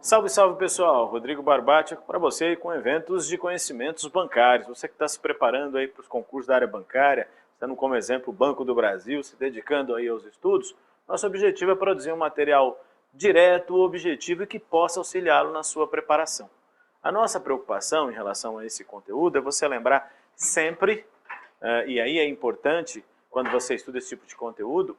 Salve, salve pessoal, Rodrigo Barbati para você aí com eventos de conhecimentos bancários. Você que está se preparando aí para os concursos da área bancária, tendo como exemplo o Banco do Brasil, se dedicando aí aos estudos, nosso objetivo é produzir um material direto, objetivo e que possa auxiliá-lo na sua preparação. A nossa preocupação em relação a esse conteúdo é você lembrar sempre, e aí é importante quando você estuda esse tipo de conteúdo,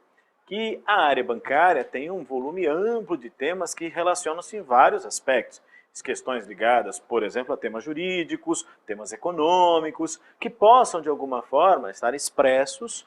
que a área bancária tem um volume amplo de temas que relacionam-se em vários aspectos. Questões ligadas, por exemplo, a temas jurídicos, temas econômicos, que possam, de alguma forma, estar expressos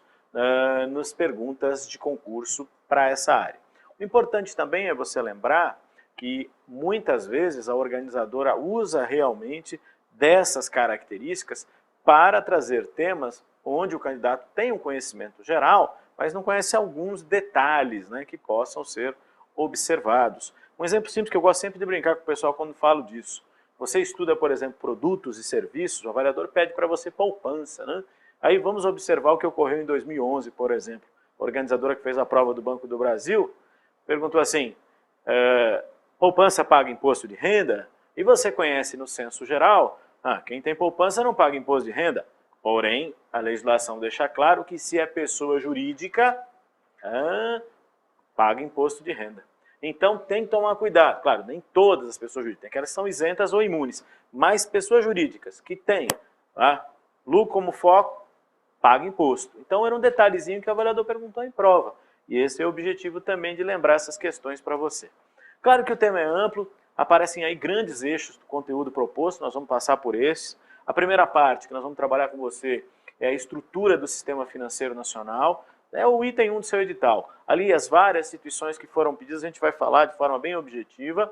nas perguntas de concurso para essa área. O importante também é você lembrar que, muitas vezes, a organizadora usa realmente dessas características para trazer temas onde o candidato tem um conhecimento geral, mas não conhece alguns detalhes, né, que possam ser observados. Um exemplo simples que eu gosto sempre de brincar com o pessoal quando falo disso. Você estuda, por exemplo, produtos e serviços, o avaliador pede para você poupança, né? Aí vamos observar o que ocorreu em 2011, por exemplo. A organizadora que fez a prova do Banco do Brasil perguntou assim, poupança paga imposto de renda? E você conhece no censo geral, quem tem poupança não paga imposto de renda. Porém, a legislação deixa claro que se é pessoa jurídica, paga imposto de renda. Então tem que tomar cuidado. Claro, nem todas as pessoas jurídicas, tem aquelas que são isentas ou imunes, mas pessoas jurídicas que têm lucro como foco, paga imposto. Então era um detalhezinho que o avaliador perguntou em prova. E esse é o objetivo também de lembrar essas questões para você. Claro que o tema é amplo, aparecem aí grandes eixos do conteúdo proposto, nós vamos passar por esses. A primeira parte que nós vamos trabalhar com você é a estrutura do sistema financeiro nacional, é o item 1 do seu edital. Ali as várias instituições que foram pedidas a gente vai falar de forma bem objetiva.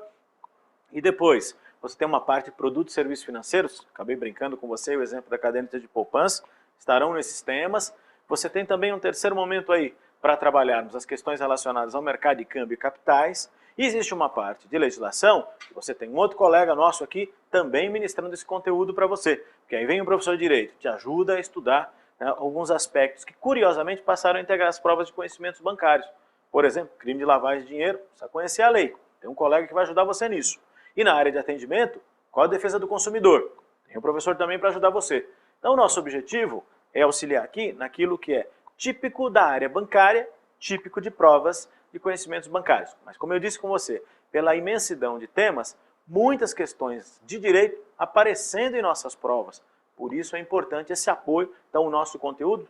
E depois, você tem uma parte de produtos e serviços financeiros, acabei brincando com você, o exemplo da caderneta de poupança, estarão nesses temas. Você tem também um terceiro momento aí para trabalharmos as questões relacionadas ao mercado de câmbio e capitais. E existe uma parte de legislação, você tem um outro colega nosso aqui também ministrando esse conteúdo para você. Porque aí vem o professor de Direito, te ajuda a estudar alguns aspectos que curiosamente passaram a integrar as provas de conhecimentos bancários. Por exemplo, crime de lavagem de dinheiro, precisa conhecer a lei. Tem um colega que vai ajudar você nisso. E na área de atendimento, qual a defesa do consumidor? Tem um professor também para ajudar você. Então o nosso objetivo é auxiliar aqui naquilo que é típico da área bancária, típico de provas de conhecimentos bancários. Mas como eu disse com você, pela imensidão de temas, muitas questões de direito aparecendo em nossas provas. Por isso é importante esse apoio. Então o nosso conteúdo,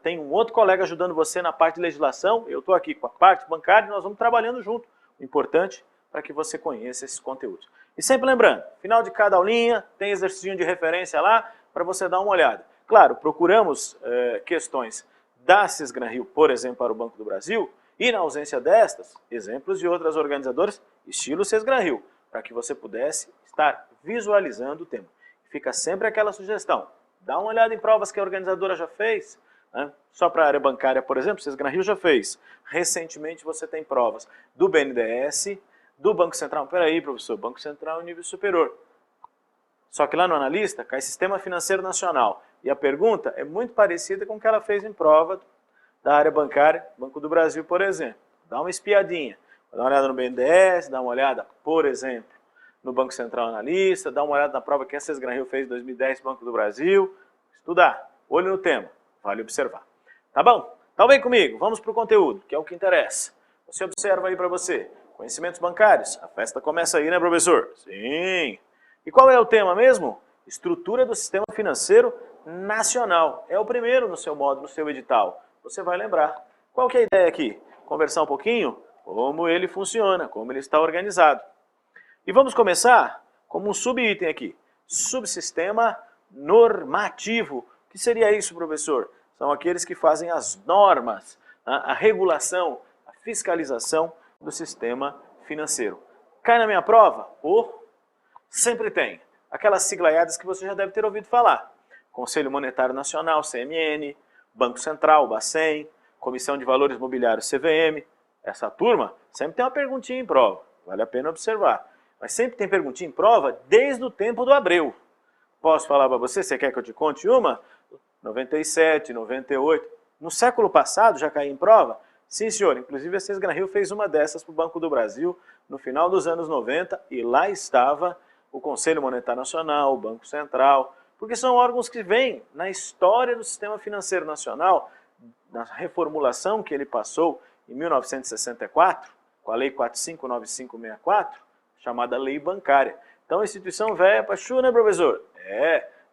tem um outro colega ajudando você na parte de legislação, eu estou aqui com a parte bancária e nós vamos trabalhando junto. O importante para que você conheça esses conteúdos. E sempre lembrando, final de cada aulinha tem exercício de referência lá para você dar uma olhada. Claro, procuramos questões da Sesgran-Rio, por exemplo, para o Banco do Brasil, e na ausência destas, exemplos de outras organizadoras, estilo Sesgran-Rio, para que você pudesse estar visualizando o tema. Fica sempre aquela sugestão, dá uma olhada em provas que a organizadora já fez, só para a área bancária, por exemplo, Sesgran-Rio já fez. Recentemente você tem provas do BNDES, do Banco Central. Peraí, professor, Banco Central é um nível superior. Só que lá no analista cai Sistema Financeiro Nacional. E a pergunta é muito parecida com o que ela fez em prova da área bancária, Banco do Brasil, por exemplo. Dá uma espiadinha. Dá uma olhada no BNDES, dá uma olhada, por exemplo, no Banco Central Analista, dá uma olhada na prova que a Sesgran-Rio fez em 2010, Banco do Brasil. Estudar, olho no tema, vale observar. Tá bom? Então vem comigo, vamos para o conteúdo, que é o que interessa. Você observa aí para você. Conhecimentos bancários. A festa começa aí, né, professor? Sim. E qual é o tema mesmo? Estrutura do sistema financeiro nacional. É o primeiro no seu módulo, no seu edital. Você vai lembrar. Qual que é a ideia aqui? Conversar um pouquinho como ele funciona, como ele está organizado. E vamos começar como um subitem aqui. Subsistema normativo. O que seria isso, professor? São aqueles que fazem as normas, a regulação, a fiscalização do sistema financeiro. Cai na minha prova? Sempre tem. Aquelas siglaiadas que você já deve ter ouvido falar. Conselho Monetário Nacional, CMN, Banco Central, Bacen, Comissão de Valores Mobiliários, CVM. Essa turma sempre tem uma perguntinha em prova. Vale a pena observar. Mas sempre tem perguntinha em prova desde o tempo do Abreu. Posso falar para você? Você quer que eu te conte uma? 97, 98. No século passado já caiu em prova? Sim, senhor. Inclusive a Sesgran-Rio fez uma dessas para o Banco do Brasil no final dos anos 90 e lá estava o Conselho Monetário Nacional, o Banco Central, porque são órgãos que vêm na história do sistema financeiro nacional, na reformulação que ele passou em 1964, com a Lei 459564, chamada Lei Bancária. Então, a instituição velha para chu, né, professor?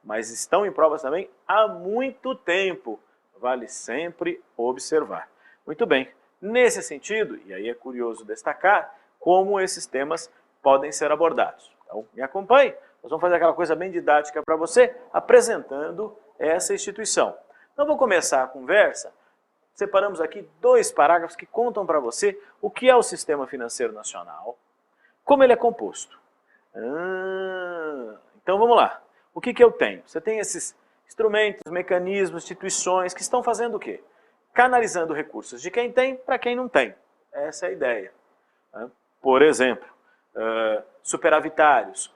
Mas estão em provas também há muito tempo. Vale sempre observar. Muito bem. Nesse sentido, e aí é curioso destacar, como esses temas podem ser abordados. Então, me acompanhe. Nós vamos fazer aquela coisa bem didática para você, apresentando essa instituição. Então, vou começar a conversa. Separamos aqui 2 parágrafos que contam para você o que é o Sistema Financeiro Nacional, como ele é composto. Então vamos lá. O que eu tenho? Você tem esses instrumentos, mecanismos, instituições que estão fazendo o quê? Canalizando recursos de quem tem para quem não tem. Essa é a ideia. Por exemplo, superavitários,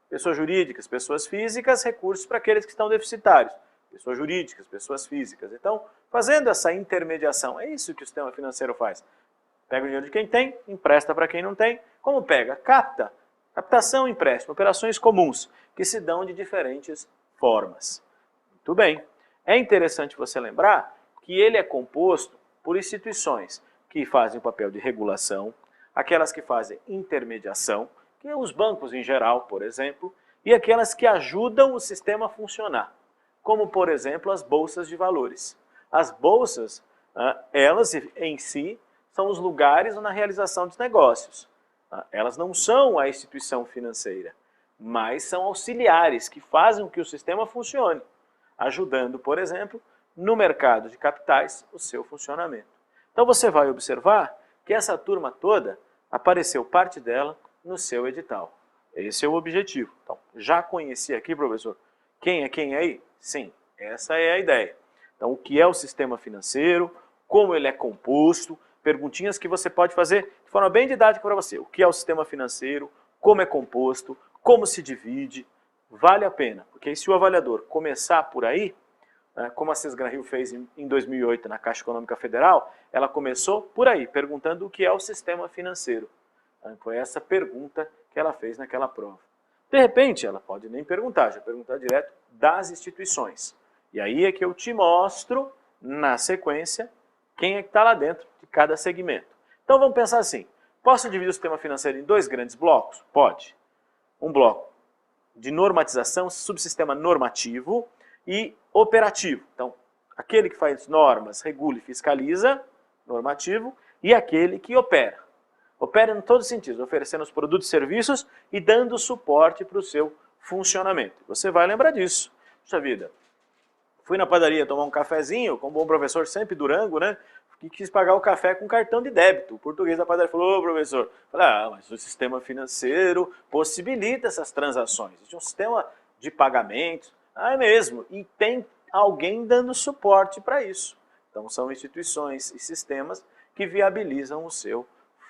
pessoas jurídicas, pessoas físicas, recursos para aqueles que estão deficitários. Pessoas jurídicas, pessoas físicas. Então, fazendo essa intermediação, é isso que o sistema financeiro faz. Pega o dinheiro de quem tem, empresta para quem não tem. Como pega? Capta. Captação, empréstimo, operações comuns, que se dão de diferentes formas. Muito bem. É interessante você lembrar que ele é composto por instituições que fazem o papel de regulação, aquelas que fazem intermediação, que é os bancos em geral, por exemplo, e aquelas que ajudam o sistema a funcionar, como, por exemplo, as bolsas de valores. As bolsas, elas em si, são os lugares na realização dos negócios. Elas não são a instituição financeira, mas são auxiliares que fazem com que o sistema funcione, ajudando, por exemplo, no mercado de capitais, o seu funcionamento. Então você vai observar que essa turma toda, apareceu parte dela no seu edital. Esse é o objetivo. Então, já conheci aqui, professor, quem é quem aí? Sim, essa é a ideia. Então, o que é o sistema financeiro, como ele é composto, perguntinhas que você pode fazer de forma bem didática para você. O que é o sistema financeiro, como é composto, como se divide, vale a pena. Porque se o avaliador começar por aí, como a Sesgran-Rio fez em 2008 na Caixa Econômica Federal, ela começou por aí, perguntando o que é o sistema financeiro. Foi essa pergunta que ela fez naquela prova. De repente, ela pode nem perguntar, já perguntar direto das instituições. E aí é que eu te mostro, na sequência, quem é que está lá dentro de cada segmento. Então vamos pensar assim, posso dividir o sistema financeiro em 2 grandes blocos? Pode. Um bloco de normatização, subsistema normativo e operativo. Então, aquele que faz normas, regula e fiscaliza, normativo, e aquele que opera. Opera em todos os sentidos, oferecendo os produtos e serviços e dando suporte para o seu funcionamento. Você vai lembrar disso. Puxa vida, fui na padaria tomar um cafezinho, como bom professor sempre Durango, né? E quis pagar o café com cartão de débito. O português da padaria falou, ô professor, falei, mas o sistema financeiro possibilita essas transações. Existe um sistema de pagamentos, é mesmo, e tem alguém dando suporte para isso. Então são instituições e sistemas que viabilizam o seu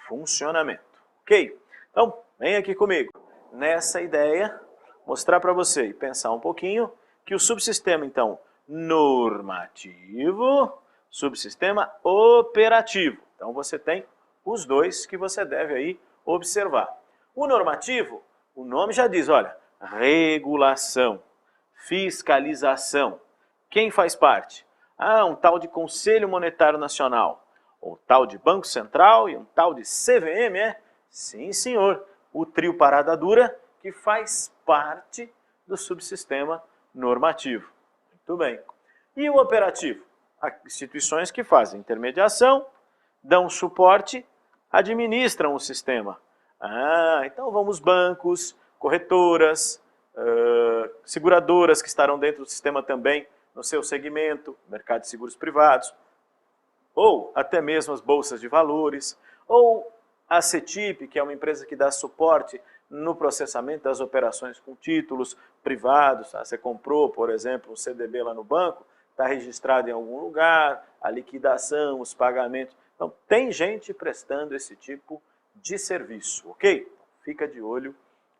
funcionamento. Ok? Então, vem aqui comigo. Nessa ideia, mostrar para você e pensar um pouquinho que o subsistema, então, normativo, subsistema operativo. Então, você tem os 2 que você deve aí observar. O normativo, o nome já diz, olha, regulação, fiscalização. Quem faz parte? Um tal de Conselho Monetário Nacional, um tal de Banco Central e um tal de CVM, é? Sim, senhor. O trio parada dura que faz parte do subsistema normativo. Muito bem. E o operativo? Instituições que fazem intermediação, dão suporte, administram o sistema. Então vamos bancos, corretoras, seguradoras que estarão dentro do sistema também, no seu segmento, mercado de seguros privados, ou até mesmo as bolsas de valores, ou a CETIP, que é uma empresa que dá suporte no processamento das operações com títulos privados. Você comprou, por exemplo, um CDB lá no banco, está registrado em algum lugar, a liquidação, os pagamentos. Então, tem gente prestando esse tipo de serviço, ok? Fica de olho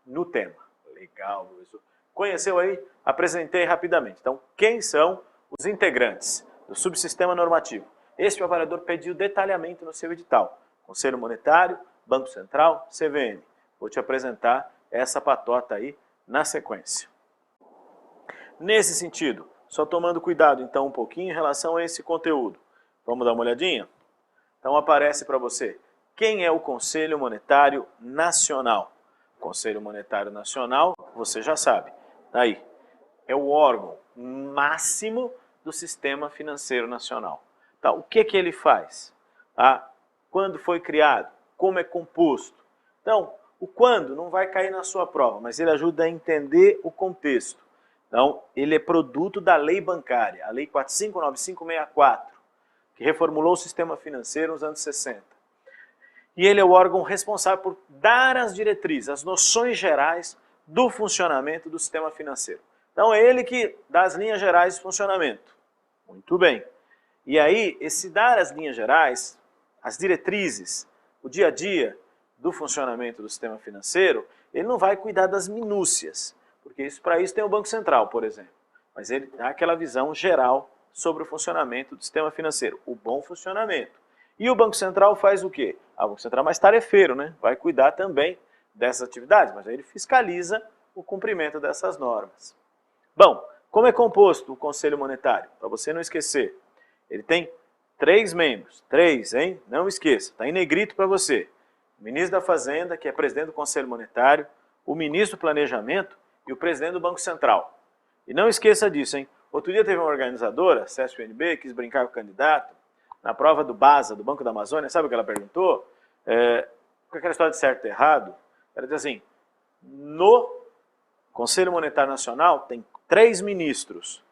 no tema. Legal, professor. Conheceu aí? Apresentei rapidamente. Então, quem são os integrantes do subsistema normativo. Este o avaliador pediu detalhamento no seu edital. Conselho Monetário, Banco Central, CVM. Vou te apresentar essa patota aí na sequência. Nesse sentido, só tomando cuidado então um pouquinho em relação a esse conteúdo. Vamos dar uma olhadinha? Então aparece para você, quem é o Conselho Monetário Nacional? Conselho Monetário Nacional, você já sabe, aí, é o órgão máximo do sistema financeiro nacional. Tá, o que ele faz? Quando foi criado? Como é composto? Então, o quando não vai cair na sua prova, mas ele ajuda a entender o contexto. Então, ele é produto da lei bancária, a lei 459564, que reformulou o sistema financeiro nos anos 60. E ele é o órgão responsável por dar as diretrizes, as noções gerais do funcionamento do sistema financeiro. Então, é ele que dá as linhas gerais de funcionamento. Muito bem. E aí, esse dar as linhas gerais, as diretrizes, o dia a dia do funcionamento do sistema financeiro, ele não vai cuidar das minúcias, porque para isso tem o Banco Central, por exemplo. Mas ele dá aquela visão geral sobre o funcionamento do sistema financeiro, o bom funcionamento. E o Banco Central faz o quê? O Banco Central é mais tarefeiro, né? Vai cuidar também dessas atividades, mas aí ele fiscaliza o cumprimento dessas normas. Bom, como é composto o Conselho Monetário? Para você não esquecer, ele tem 3 membros, 3, hein? Não esqueça, está em negrito para você. O ministro da Fazenda, que é presidente do Conselho Monetário, o ministro do Planejamento e o presidente do Banco Central. E não esqueça disso, hein? Outro dia teve uma organizadora, CESP-UNB, quis brincar com o candidato, na prova do BASA, do Banco da Amazônia, sabe o que ela perguntou? Com aquela história de certo e errado, ela diz assim, no Conselho Monetário Nacional tem 3 ministros.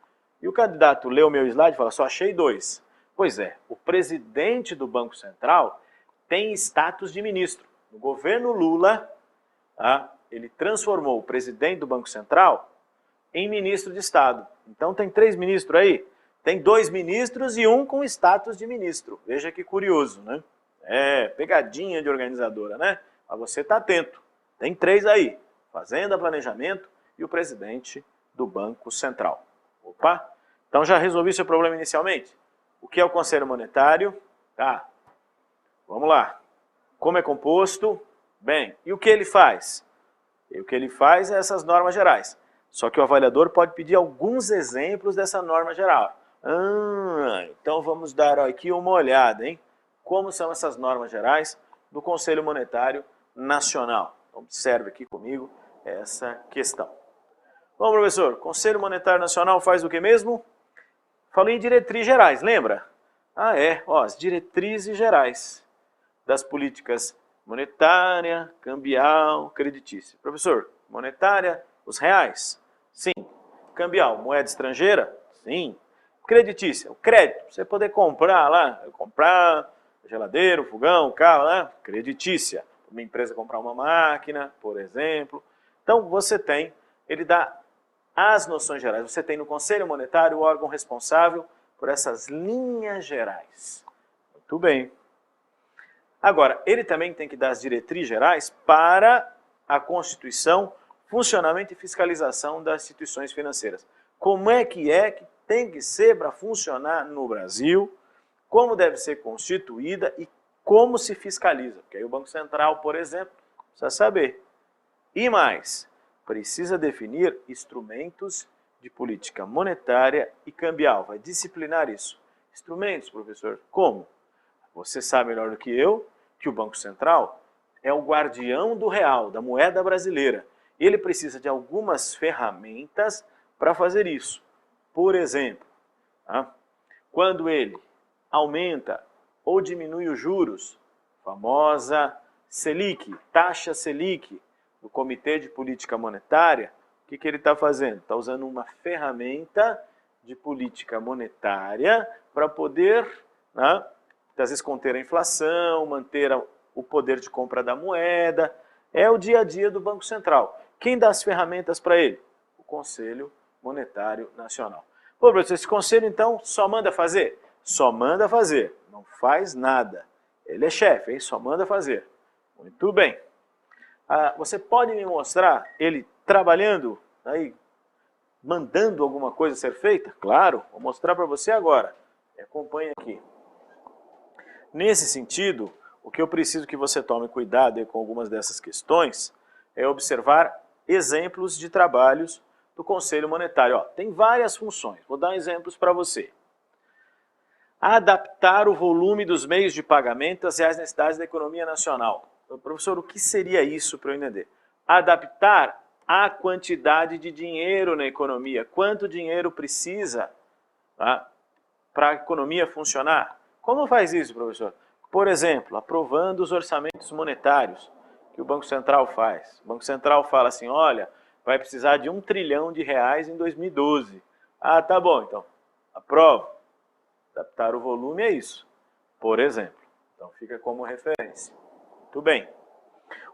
E o candidato leu o meu slide e falou, só achei 2. Pois é, o presidente do Banco Central tem status de ministro. No governo Lula, ele transformou o presidente do Banco Central em ministro de Estado. Então tem 3 ministros aí. Tem 2 ministros e 1 com status de ministro. Veja que curioso, né? Pegadinha de organizadora, né? Mas você está atento. Tem 3 aí. Fazenda, Planejamento e o presidente do Banco Central. Opa! Então já resolvi seu problema inicialmente? O que é o Conselho Monetário? Tá. Vamos lá. Como é composto? Bem, e o que ele faz? E o que ele faz é essas normas gerais. Só que o avaliador pode pedir alguns exemplos dessa norma geral. Então vamos dar aqui uma olhada, hein? Como são essas normas gerais do Conselho Monetário Nacional. Observe aqui comigo essa questão. Bom, professor, Conselho Monetário Nacional faz o que mesmo? Falei em diretrizes gerais, lembra? As diretrizes gerais das políticas monetária, cambial, creditícia. Professor, monetária, os reais? Sim. Cambial, moeda estrangeira? Sim. Creditícia, o crédito, você poder comprar lá, comprar geladeira, fogão, carro, né? Creditícia. Uma empresa comprar uma máquina, por exemplo. Então, você tem, ele dá as noções gerais. Você tem no Conselho Monetário o órgão responsável por essas linhas gerais. Muito bem. Agora, ele também tem que dar as diretrizes gerais para a Constituição, funcionamento e fiscalização das instituições financeiras. Como é que tem que ser para funcionar no Brasil, como deve ser constituída e como se fiscaliza. Porque aí o Banco Central, por exemplo, precisa saber. E mais, precisa definir instrumentos de política monetária e cambial. Vai disciplinar isso. Instrumentos, professor, como? Você sabe melhor do que eu que o Banco Central é o guardião do real, da moeda brasileira. Ele precisa de algumas ferramentas para fazer isso. Por exemplo, quando ele aumenta ou diminui os juros, famosa Selic, taxa Selic, do Comitê de Política Monetária, o que ele está fazendo? Está usando uma ferramenta de política monetária para poder, às vezes, conter a inflação, manter o poder de compra da moeda. É o dia a dia do Banco Central. Quem dá as ferramentas para ele? O Conselho Monetário Nacional. Pô, professor, esse conselho, então, só manda fazer? Só manda fazer, não faz nada. Ele é chefe, hein? Só manda fazer. Muito bem. Você pode me mostrar ele trabalhando aí mandando alguma coisa ser feita? Claro, vou mostrar para você agora. Me acompanhe aqui. Nesse sentido, o que eu preciso que você tome cuidado com algumas dessas questões é observar exemplos de trabalhos do Conselho Monetário. Ó, tem várias funções, vou dar exemplos para você. Adaptar o volume dos meios de pagamento às reais necessidades da economia nacional. Professor, o que seria isso para eu entender? Adaptar a quantidade de dinheiro na economia. Quanto dinheiro precisa, tá, para a economia funcionar? Como faz isso, professor? Por exemplo, aprovando os orçamentos monetários que o Banco Central faz. O Banco Central fala assim, olha, vai precisar de R$1 trilhão em 2012. Ah, tá bom, então, aprovo. Adaptar o volume é isso, por exemplo. Então fica como referência. Muito bem.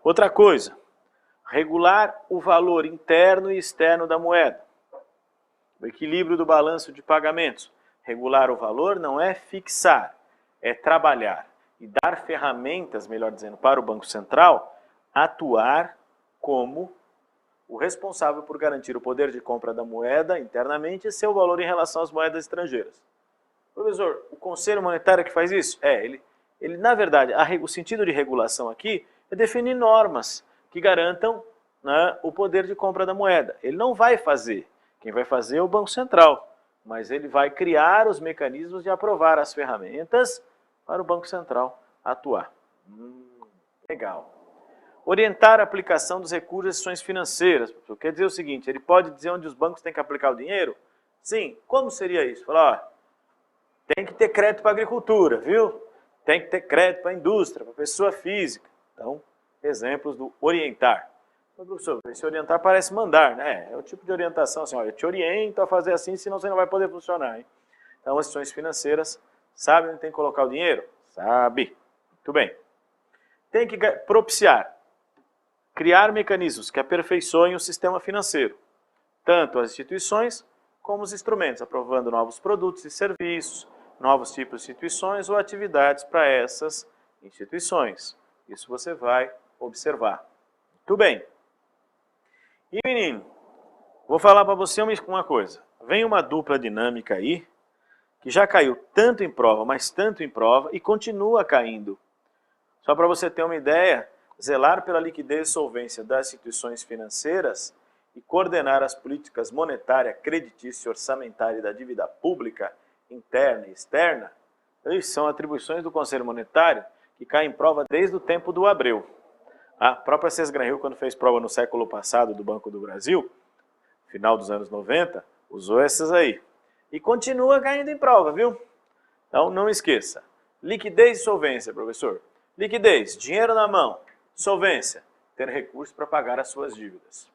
Outra coisa, regular o valor interno e externo da moeda. O equilíbrio do balanço de pagamentos. Regular o valor não é fixar, é trabalhar e dar ferramentas, melhor dizendo, para o Banco Central atuar como o responsável por garantir o poder de compra da moeda internamente e seu valor em relação às moedas estrangeiras. Professor, o Conselho Monetário que faz isso? Ele na verdade, o sentido de regulação aqui é definir normas que garantam, né, o poder de compra da moeda. Ele não vai fazer, quem vai fazer é o Banco Central, mas ele vai criar os mecanismos de aprovar as ferramentas para o Banco Central atuar. Legal. Orientar a aplicação dos recursos e instituições financeiras. Quer dizer o seguinte, ele pode dizer onde os bancos têm que aplicar o dinheiro? Sim. Como seria isso? Falar, ó, tem que ter crédito para a agricultura, viu? Tem que ter crédito para a indústria, para a pessoa física. Então, exemplos do orientar. Mas, professor, esse orientar parece mandar, né? É o tipo de orientação assim, olha, eu te oriento a fazer assim, senão você não vai poder funcionar, hein? Então, as instituições financeiras sabem onde tem que colocar o dinheiro? Sabe. Muito bem. Tem que propiciar, criar mecanismos que aperfeiçoem o sistema financeiro, tanto as instituições como os instrumentos, aprovando novos produtos e serviços, novos tipos de instituições ou atividades para essas instituições. Isso você vai observar. Muito bem. E menino, vou falar para você uma coisa. Vem uma dupla dinâmica aí, que já caiu tanto em prova, mas tanto em prova, e continua caindo. Só para você ter uma ideia, zelar pela liquidez e solvência das instituições financeiras e coordenar as políticas monetária, creditícia, orçamentária e da dívida pública, interna e externa, são atribuições do Conselho Monetário que caem em prova desde o tempo do Abreu. A própria Cesgran-Hill, quando fez prova no século passado do Banco do Brasil, final dos anos 90, usou essas aí. E continua caindo em prova, viu? Então não esqueça. Liquidez e solvência, professor. Liquidez, dinheiro na mão. Solvência, ter recursos para pagar as suas dívidas.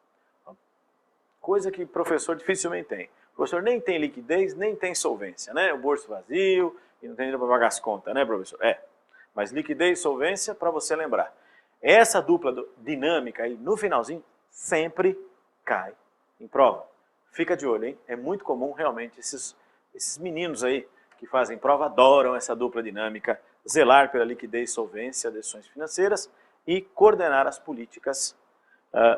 Coisa que o professor dificilmente tem. O professor nem tem liquidez, nem tem solvência, né? O bolso vazio e não tem dinheiro para pagar as contas, né, professor? Mas liquidez e solvência, para você lembrar. Essa dupla dinâmica aí, no finalzinho, sempre cai em prova. Fica de olho, hein? É muito comum, realmente, esses meninos aí que fazem prova adoram essa dupla dinâmica, zelar pela liquidez e solvência das instituições financeiras e coordenar as políticas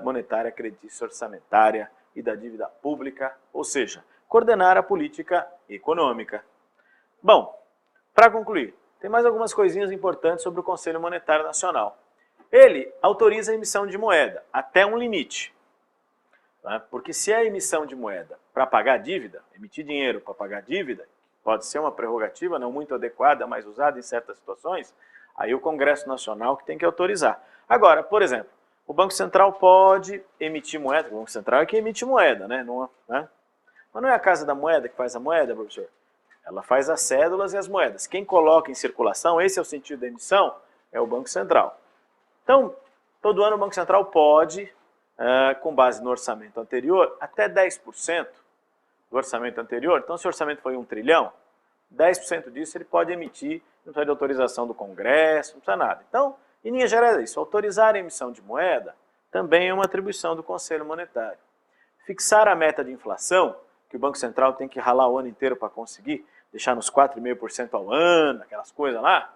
monetária, creditícia, orçamentária e da dívida pública, ou seja, coordenar a política econômica. Bom, para concluir, tem mais algumas coisinhas importantes sobre o Conselho Monetário Nacional. Ele autoriza a emissão de moeda até um limite. Tá? Porque se é a emissão de moeda para pagar dívida, emitir dinheiro para pagar dívida, pode ser uma prerrogativa não muito adequada, mas usada em certas situações, aí o Congresso Nacional que tem que autorizar. Agora, por exemplo, o Banco Central pode emitir moeda, o Banco Central é que emite moeda, né? Mas não é a Casa da Moeda que faz a moeda, professor? Ela faz as cédulas e as moedas. Quem coloca em circulação, esse é o sentido da emissão, é o Banco Central. Então, todo ano o Banco Central pode, com base no orçamento anterior, até 10% do orçamento anterior. Então, se o orçamento foi 1 trilhão, 10% disso ele pode emitir, não precisa de autorização do Congresso, não precisa nada. Então, em linha geral é isso. Autorizar a emissão de moeda também é uma atribuição do Conselho Monetário. Fixar a meta de inflação, que o Banco Central tem que ralar o ano inteiro para conseguir, deixar nos 4,5% ao ano, aquelas coisas lá,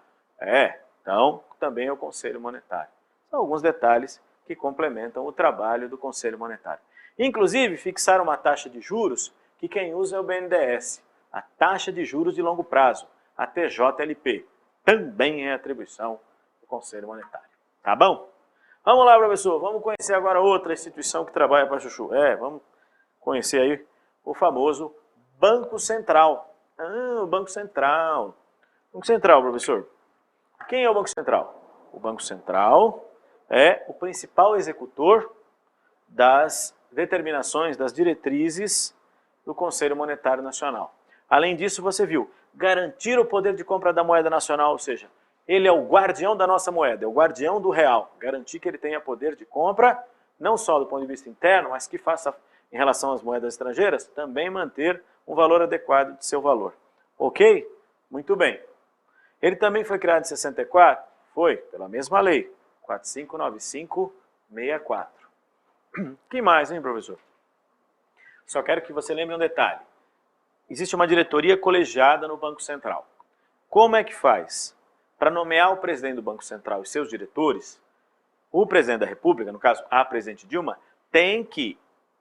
então também é o Conselho Monetário. São alguns detalhes que complementam o trabalho do Conselho Monetário. Inclusive, fixaram uma taxa de juros que quem usa é o BNDES, a taxa de juros de longo prazo, a TJLP. Também é atribuição do Conselho Monetário. Tá bom? Vamos lá, professor. Vamos conhecer agora outra instituição que trabalha para Chuchu. Vamos conhecer aí o famoso Banco Central. O Banco Central. Banco Central, professor. Quem é o Banco Central? O Banco Central é o principal executor das determinações, das diretrizes do Conselho Monetário Nacional. Além disso, você viu, garantir o poder de compra da moeda nacional, ou seja, ele é o guardião da nossa moeda, é o guardião do real. Garantir que ele tenha poder de compra, não só do ponto de vista interno, mas que faça, em relação às moedas estrangeiras, também manter um valor adequado de seu valor. Ok? Muito bem. Ele também foi criado em 64? Foi, pela mesma lei, 4595-64. Que mais, hein, professor? Só quero que você lembre um detalhe. Existe uma diretoria colegiada no Banco Central. Como é que faz? Para nomear o presidente do Banco Central e seus diretores, o presidente da República, no caso a presidente Dilma, tem que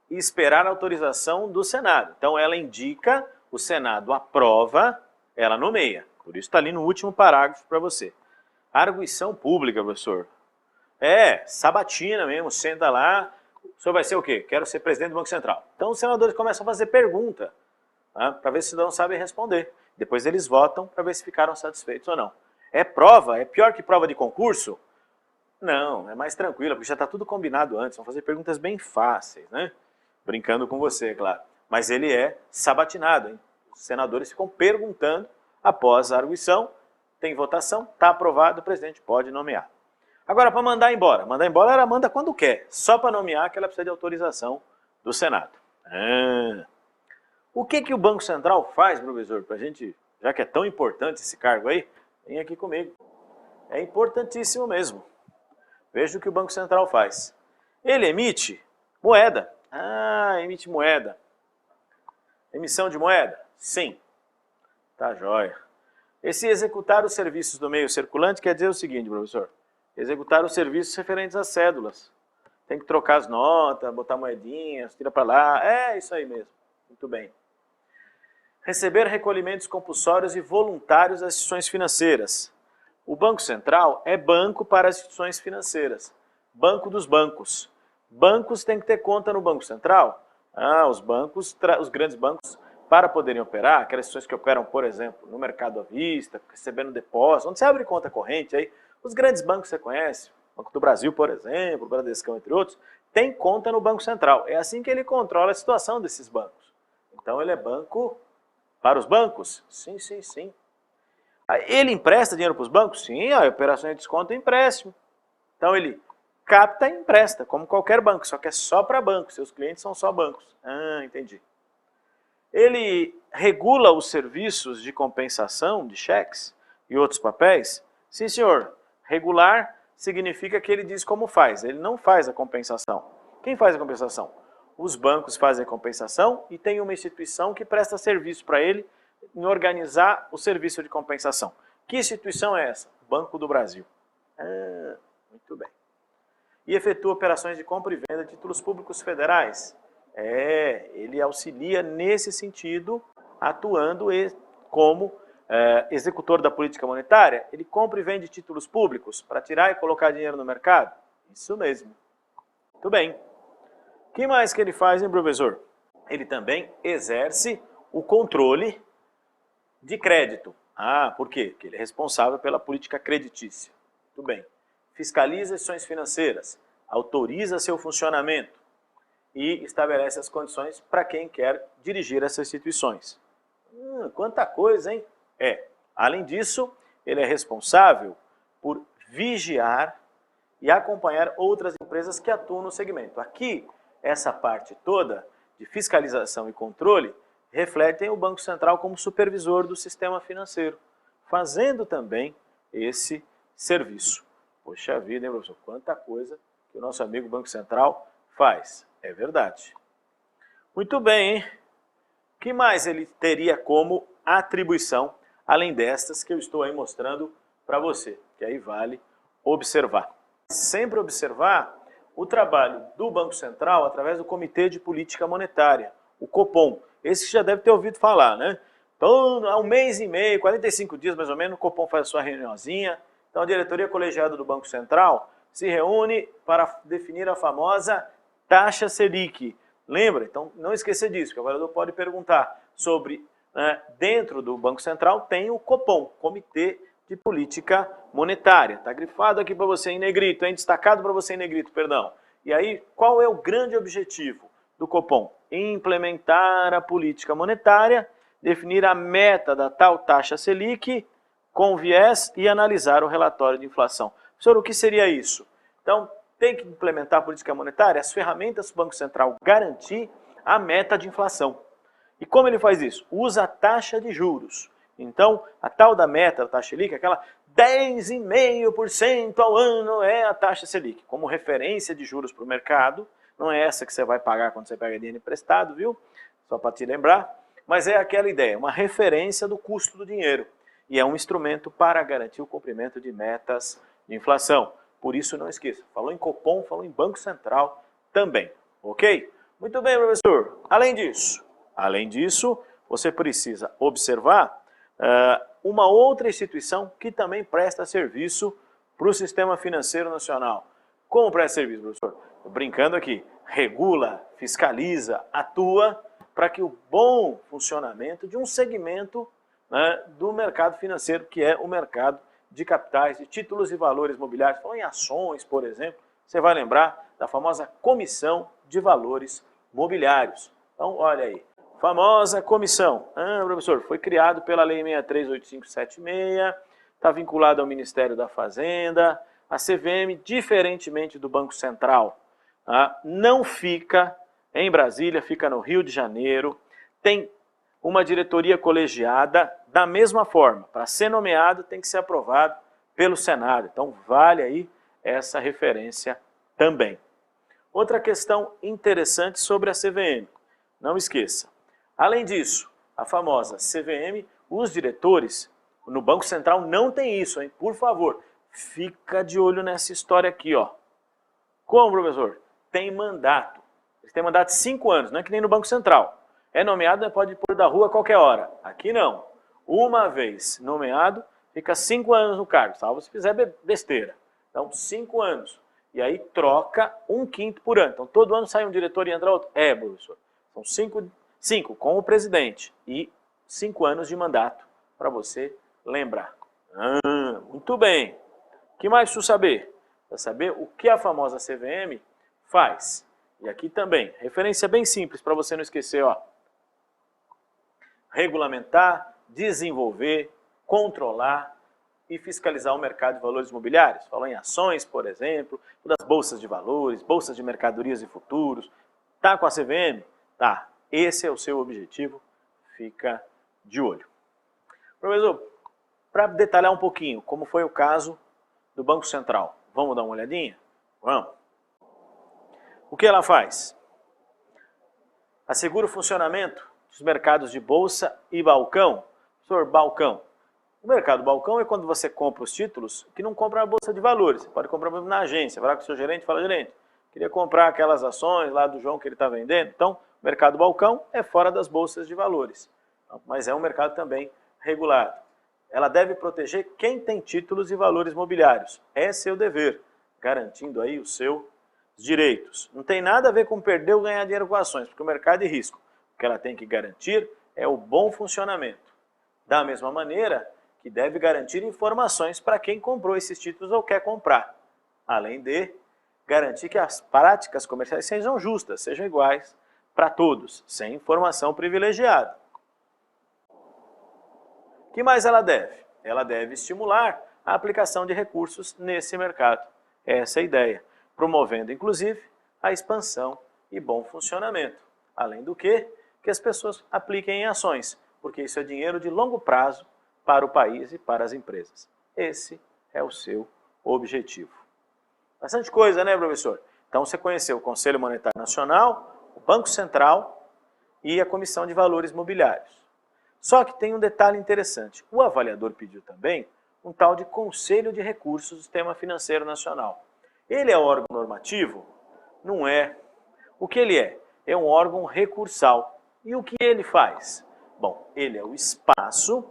esperar a autorização do Senado. Então ela indica, o Senado aprova, ela nomeia. Por isso está ali no último parágrafo para você. Arguição pública, professor. Sabatina mesmo, senta lá. O senhor vai ser o quê? Quero ser presidente do Banco Central. Então os senadores começam a fazer pergunta, para ver se não sabem responder. Depois eles votam para ver se ficaram satisfeitos ou não. É prova? É pior que prova de concurso? Não, é mais tranquilo, porque já está tudo combinado antes. Vão fazer perguntas bem fáceis, né? Brincando com você, claro. Mas ele é sabatinado, hein? Os senadores ficam perguntando após a arguição. Tem votação, está aprovado, o presidente pode nomear. Agora, para mandar embora ela manda quando quer. Só para nomear que ela precisa de autorização do Senado. O que o Banco Central faz, professor, para a gente, já que é tão importante esse cargo aí, vem aqui comigo. É importantíssimo mesmo. Veja o que o Banco Central faz. Ele emite moeda. Emite moeda. Emissão de moeda? Sim. Tá jóia. Esse executar os serviços do meio circulante quer dizer o seguinte, professor. Executar os serviços referentes às cédulas. Tem que trocar as notas, botar moedinhas, tira para lá. É isso aí mesmo. Muito bem. Receber recolhimentos compulsórios e voluntários das instituições financeiras. O Banco Central é banco para as instituições financeiras. Banco dos bancos. Bancos têm que ter conta no Banco Central. Os grandes bancos, para poderem operar, aquelas instituições que operam, por exemplo, no mercado à vista, recebendo depósito, onde você abre conta corrente, aí, os grandes bancos que você conhece, Banco do Brasil, por exemplo, o Bradescão, entre outros, tem conta no Banco Central. É assim que ele controla a situação desses bancos. Então ele é banco para os bancos? Sim, sim, sim. Ele empresta dinheiro para os bancos? Sim, a operação de desconto é empréstimo. Então ele capta e empresta, como qualquer banco, só que é só para bancos, seus clientes são só bancos. Entendi. Ele regula os serviços de compensação de cheques e outros papéis? Sim, senhor. Regular significa que ele diz como faz, ele não faz a compensação. Quem faz a compensação? Os bancos fazem a compensação e tem uma instituição que presta serviço para ele em organizar o serviço de compensação. Que instituição é essa? Banco do Brasil. Muito bem. E efetua operações de compra e venda de títulos públicos federais? Ele auxilia nesse sentido, atuando como executor da política monetária. Ele compra e vende títulos públicos para tirar e colocar dinheiro no mercado? Isso mesmo. Muito bem. O que mais que ele faz, hein, professor? Ele também exerce o controle de crédito. Por quê? Porque ele é responsável pela política creditícia. Muito bem. Fiscaliza instituições financeiras, autoriza seu funcionamento e estabelece as condições para quem quer dirigir essas instituições. Quanta coisa, hein? Além disso, ele é responsável por vigiar e acompanhar outras empresas que atuam no segmento. Aqui, essa parte toda de fiscalização e controle refletem o Banco Central como supervisor do sistema financeiro, fazendo também esse serviço. Poxa vida, hein, professor? Quanta coisa que o nosso amigo Banco Central faz. É verdade. Muito bem, hein? O que mais ele teria como atribuição, além destas que eu estou aí mostrando para você? Que aí vale observar. Sempre observar o trabalho do Banco Central através do Comitê de Política Monetária, o Copom. Esse que já deve ter ouvido falar, né? Então, há um mês e meio, 45 dias mais ou menos, o Copom faz a sua reuniãozinha. Então, a diretoria colegiada do Banco Central se reúne para definir a famosa taxa Selic. Lembra? Então, não esqueça disso, que o avaliador pode perguntar sobre, dentro do Banco Central tem o Copom, Comitê de Política Monetária. Está grifado aqui para você em negrito, destacado para você em negrito, perdão. E aí, qual é o grande objetivo do Copom? Implementar a política monetária, definir a meta da tal taxa Selic com viés e analisar o relatório de inflação. Professor, o que seria isso? Então, tem que implementar a política monetária, as ferramentas do Banco Central garantir a meta de inflação. E como ele faz isso? Usa a taxa de juros. Então, a tal da meta da taxa Selic, aquela 10,5% ao ano é a taxa Selic, como referência de juros para o mercado. Não é essa que você vai pagar quando você pega dinheiro emprestado, viu? Só para te lembrar. Mas é aquela ideia, uma referência do custo do dinheiro. E é um instrumento para garantir o cumprimento de metas de inflação. Por isso, não esqueça, falou em Copom, falou em Banco Central também, ok? Muito bem, professor. Além disso, você precisa observar uma outra instituição que também presta serviço para o sistema financeiro nacional. Como presta serviço, professor? Tô brincando aqui, regula, fiscaliza, atua para que o bom funcionamento de um segmento do mercado financeiro, que é o mercado de capitais, de títulos e valores imobiliários, falou em ações, por exemplo, você vai lembrar da famosa Comissão de Valores Mobiliários. Então, olha aí, famosa comissão. Professor, foi criado pela Lei 638576, está vinculado ao Ministério da Fazenda, a CVM, diferentemente do Banco Central, não fica em Brasília, fica no Rio de Janeiro, tem uma diretoria colegiada da mesma forma. Para ser nomeado tem que ser aprovado pelo Senado. Então vale aí essa referência também. Outra questão interessante sobre a CVM. Não esqueça. Além disso, a famosa CVM, os diretores no Banco Central não tem isso, hein? Por favor, fica de olho nessa história aqui, ó. Como, professor? Tem mandato. Eles têm mandato de 5 anos, não é que nem no Banco Central. É nomeado, pode pôr da rua a qualquer hora. Aqui não. Uma vez nomeado, fica 5 anos no cargo, salvo se fizer besteira. Então, 5 anos. E aí troca 1/5 por ano. Então, todo ano sai um diretor e entra outro. Professor. São 5 com o presidente e 5 anos de mandato, para você lembrar. Muito bem. O que mais precisa saber? Para saber o que a famosa CVM faz. E aqui também, referência bem simples para você não esquecer, ó. Regulamentar, desenvolver, controlar e fiscalizar o mercado de valores imobiliários. Falou em ações, por exemplo, das bolsas de valores, bolsas de mercadorias e futuros. Tá com a CVM? Tá. Esse é o seu objetivo. Fica de olho. Professor, para detalhar um pouquinho como foi o caso do Banco Central, vamos dar uma olhadinha? Vamos. O que ela faz? Assegura o funcionamento dos mercados de bolsa e balcão. Professor, balcão. O mercado balcão é quando você compra os títulos que não compra na bolsa de valores. Você pode comprar na agência. Vai lá com o seu gerente e fala, gerente, queria comprar aquelas ações lá do João que ele está vendendo. Então, o mercado balcão é fora das bolsas de valores. Mas é um mercado também regulado. Ela deve proteger quem tem títulos e valores mobiliários. É seu dever, garantindo aí os seus direitos. Não tem nada a ver com perder ou ganhar dinheiro com ações, porque o mercado é risco. O que ela tem que garantir é o bom funcionamento. Da mesma maneira que deve garantir informações para quem comprou esses títulos ou quer comprar. Além de garantir que as práticas comerciais sejam justas, sejam iguais para todos, sem informação privilegiada. O que mais ela deve? Ela deve estimular a aplicação de recursos nesse mercado. Essa é a ideia, promovendo inclusive a expansão e bom funcionamento. Além do que as pessoas apliquem em ações, porque isso é dinheiro de longo prazo para o país e para as empresas. Esse é o seu objetivo. Bastante coisa, né, professor? Então você conheceu o Conselho Monetário Nacional, o Banco Central e a Comissão de Valores Mobiliários. Só que tem um detalhe interessante. O avaliador pediu também um tal de Conselho de Recursos do Sistema Financeiro Nacional. Ele é órgão normativo? Não é. O que ele é? É um órgão recursal. E o que ele faz? Bom, ele é o espaço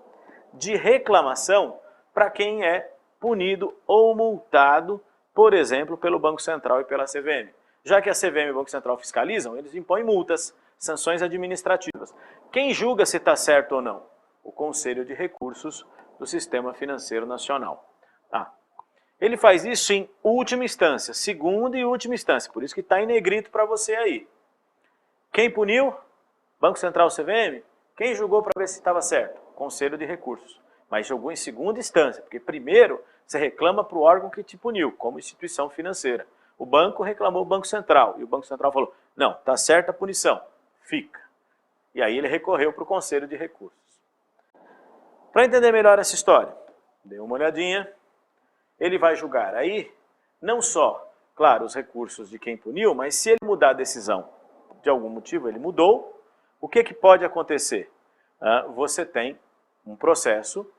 de reclamação para quem é punido ou multado, por exemplo, pelo Banco Central e pela CVM. Já que a CVM e o Banco Central fiscalizam, eles impõem multas, sanções administrativas. Quem julga se está certo ou não? O Conselho de Recursos do Sistema Financeiro Nacional. Ele faz isso em última instância, segunda e última instância, por isso que está em negrito para você aí. Quem puniu? Banco Central, CVM? Quem julgou para ver se estava certo? Conselho de Recursos. Mas julgou em segunda instância, porque primeiro você reclama para o órgão que te puniu, como instituição financeira. O banco reclamou ao Banco Central, e o Banco Central falou, não, está certa a punição, fica. E aí ele recorreu para o Conselho de Recursos. Para entender melhor essa história, dê uma olhadinha, ele vai julgar aí, não só, claro, os recursos de quem puniu, mas se ele mudar a decisão, de algum motivo ele mudou, o que pode acontecer? Você tem um processo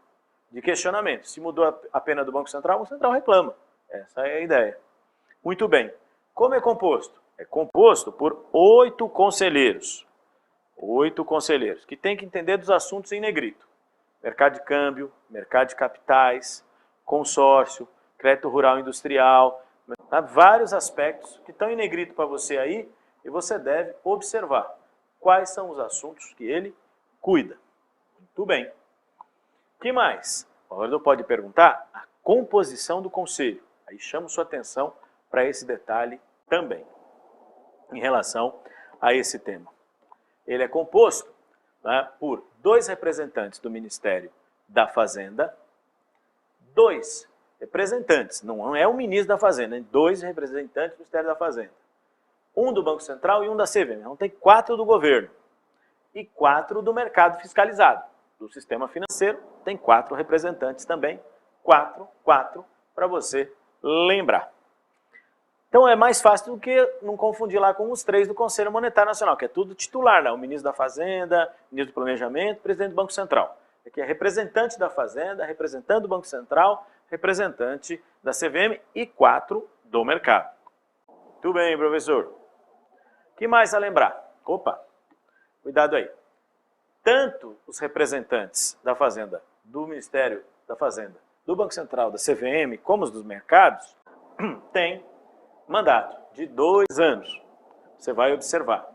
de questionamento. Se mudou a pena do Banco Central, o Banco Central reclama. Essa é a ideia. Muito bem. Como é composto? É composto por 8 conselheiros. 8 conselheiros, que têm que entender dos assuntos em negrito. Mercado de câmbio, mercado de capitais, consórcio, crédito rural industrial, vários aspectos que estão em negrito para você aí e você deve observar quais são os assuntos que ele cuida. Muito bem. O que mais? O vereador pode perguntar a composição do conselho. Aí chamo sua atenção para esse detalhe também, em relação a esse tema. Ele é composto por 2 representantes do Ministério da Fazenda, 2 representantes, não é o ministro da Fazenda, 2 representantes do Ministério da Fazenda. Um do Banco Central e um da CVM. Então tem 4 do governo e 4 do mercado fiscalizado. Do sistema financeiro tem 4 representantes também, 4 para você lembrar. Então é mais fácil do que não confundir lá com os 3 do Conselho Monetário Nacional, que é tudo titular, né? O ministro da Fazenda, ministro do Planejamento, presidente do Banco Central. Aqui é representante da Fazenda, representante do Banco Central, representante da CVM e 4 do mercado. Muito bem, professor. O que mais a lembrar? Opa, cuidado aí. Tanto os representantes da Fazenda, do Ministério da Fazenda, do Banco Central, da CVM, como os dos mercados, têm mandato de 2 anos. Você vai observar.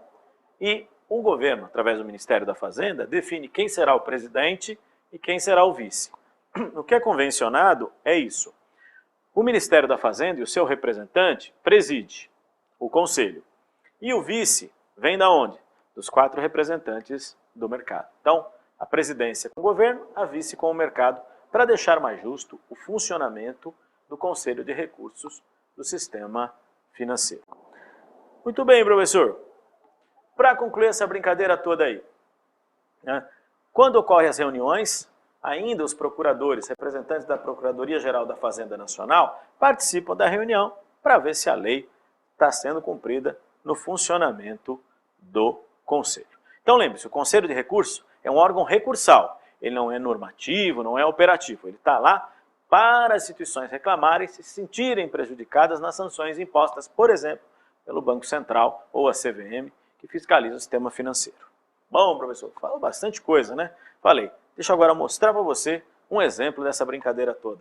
E o governo, através do Ministério da Fazenda, define quem será o presidente e quem será o vice. O que é convencionado é isso. O Ministério da Fazenda e o seu representante preside o conselho. E o vice vem da onde? Dos 4 representantes do mercado. Então, a presidência com o governo, a vice com o mercado, para deixar mais justo o funcionamento do Conselho de Recursos do Sistema Financeiro. Muito bem, professor. Para concluir essa brincadeira toda aí, quando ocorrem as reuniões, ainda os procuradores, representantes da Procuradoria-Geral da Fazenda Nacional, participam da reunião para ver se a lei está sendo cumprida no funcionamento do Conselho. Então lembre-se, o Conselho de Recursos é um órgão recursal, ele não é normativo, não é operativo, ele está lá para as instituições reclamarem se sentirem prejudicadas nas sanções impostas, por exemplo, pelo Banco Central ou a CVM, que fiscaliza o sistema financeiro. Bom, professor, falou bastante coisa, né? Falei. Deixa eu agora mostrar para você um exemplo dessa brincadeira toda.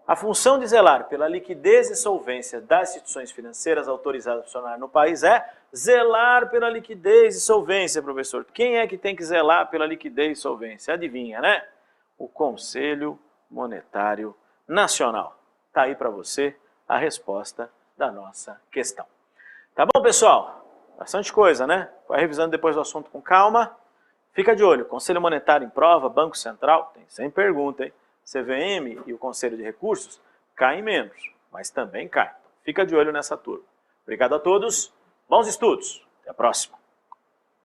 A função de zelar pela liquidez e solvência das instituições financeiras autorizadas a funcionar no país é zelar pela liquidez e solvência, professor. Quem é que tem que zelar pela liquidez e solvência? Adivinha, né? O Conselho Monetário Nacional. Está aí para você a resposta da nossa questão. Tá bom, pessoal? Bastante coisa, né? Vai revisando depois do assunto com calma. Fica de olho, Conselho Monetário em prova, Banco Central, tem sempre pergunta, hein? CVM e o Conselho de Recursos caem menos, mas também caem. Fica de olho nessa turma. Obrigado a todos, bons estudos, até a próxima.